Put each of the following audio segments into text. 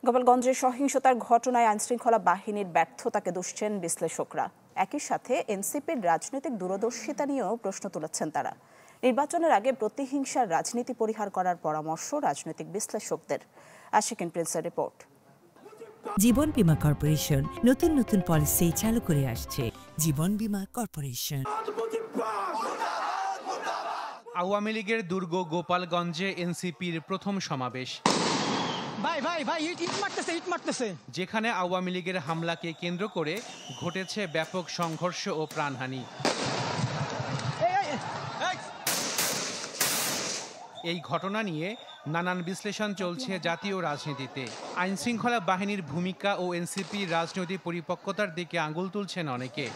গোপালগঞ্জে সহিংসতার ঘটনায় আইনশৃঙ্খলা বাহিনীর ব্যর্থতাকে দুষছেন বিশ্লেষকরা। একই সাথে এনসিপির রাজনৈতিক দূরদর্শিতা নিয়েও প্রশ্ন তুলেছেন তারা। নির্বাচনের আগে প্রতিহিংসার রাজনীতি পরিহার করার পরামর্শ রাজনৈতিক বিশ্লেষকদের। আশিকিন প্রিন্সের রিপোর্ট। জীবন বীমা কর্পোরেশন নতুন নতুন পলিসি চালু করে আসছে। জীবন বীমা কর্পোরেশন। আওয়ামী লীগের দুর্গ গোপালগঞ্জে এনসিপির প্রথম সমাবেশ। যেখানে আওয়ামী লীগের হামলাকে কেন্দ্র করে ঘটেছে ব্যাপক সংঘর্ষ ও প্রাণহানি। এই ঘটনা নিয়ে নানান বিশ্লেষণ চলছে জাতীয় রাজনীতিতে। আইনশৃঙ্খলা বাহিনীর ভূমিকা ও এনসিপির রাজনৈতিক পরিপক্কতার দিকে আঙুল তুলছেন অনেকে।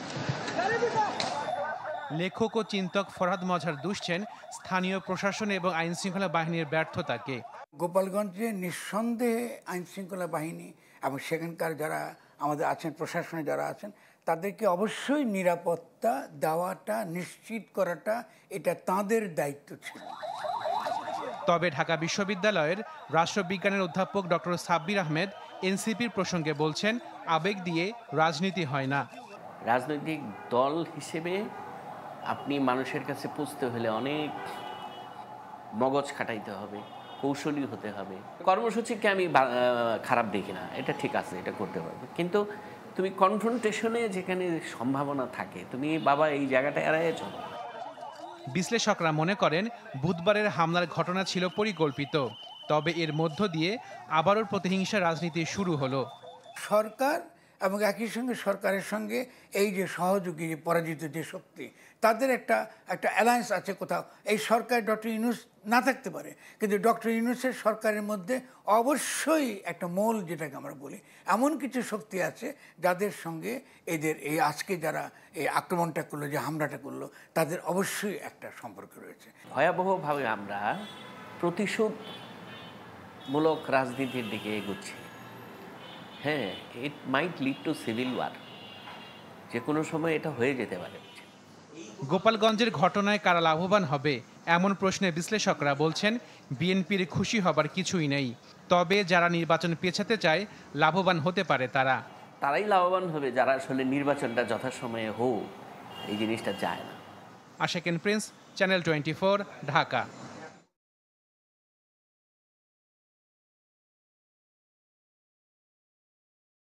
লেখক ও চিন্তক ফরহাদ মজহার দুষছেন স্থানীয় প্রশাসন এবং আইনশৃঙ্খলা বাহিনীর ব্যর্থতাকে। গোপালগঞ্জে নিঃসন্দেহে আইনশৃঙ্খলা বাহিনী এবং সেখানকার যারা আমাদের আছেন, প্রশাসনে যারা আছেন, তাদেরকে অবশ্যই নিরাপত্তা দেওয়াটা, নিশ্চিত করাটা এটা তাদের দায়িত্ব ছিল। তবে ঢাকা বিশ্ববিদ্যালয়ের রাষ্ট্রবিজ্ঞানের অধ্যাপক ডক্টর সাব্বির আহমেদ এনসিপির প্রসঙ্গে বলছেন, আবেগ দিয়ে রাজনীতি হয় না। রাজনৈতিক দল হিসেবে আপনি মানুষের কাছে পৌঁছতে হলে অনেক মগজ খাটাইতে হবে, কৌশলী হতে হবে। কর্মসূচিকে আমি খারাপ দেখি না, এটা ঠিক আছে, এটা করতে পারবে। কিন্তু তুমি কনফ্রন্টেশনে যেখানে সম্ভাবনা থাকে, তুমি বাবা এই জায়গাটা এড়াইয়ে চলো। বিশ্লেষকরা মনে করেন বুধবারের হামলার ঘটনা ছিল পরিকল্পিত, তবে এর মধ্য দিয়ে আবারও প্রতিহিংসা রাজনীতি শুরু হলো। সরকার এবং একই সঙ্গে সরকারের সঙ্গে এই যে সহযোগী যে পরাজিত যে শক্তি, তাদের একটা অ্যালায়েন্স আছে কোথাও। এই সরকার ডক্টর ইউনূস না থাকতে পারে, কিন্তু ডক্টর ইউনূসের সরকারের মধ্যে অবশ্যই একটা মূল, যেটাকে আমরা বলি, এমন কিছু শক্তি আছে যাদের সঙ্গে এদের এই আজকে যারা এই আক্রমণটা করলো, যে হামলাটা করলো, তাদের অবশ্যই একটা সম্পর্ক রয়েছে। ভয়াবহভাবে আমরা প্রতিশোধমূলক রাজনীতির দিকে এগোচ্ছি। হ্যাঁ, ইট মাইট লিড টু সিভিল ওয়ার। যে কোনো সময় এটা হয়ে যেতে পারে। গোপালগঞ্জের ঘটনায় কারা লাভবান হবে এমন প্রশ্নে বিশ্লেষকরা বলছেন, বিএনপির খুশি হবার কিছুই নেই, তবে যারা নির্বাচন পেছাতে চায় লাভবান হতে পারে তারাই লাভবান হবে, যারা আসলে নির্বাচনটা যথাসময়ে হোক এই জিনিসটা চায় না। Ashikin Prince, channel 24, Dhaka.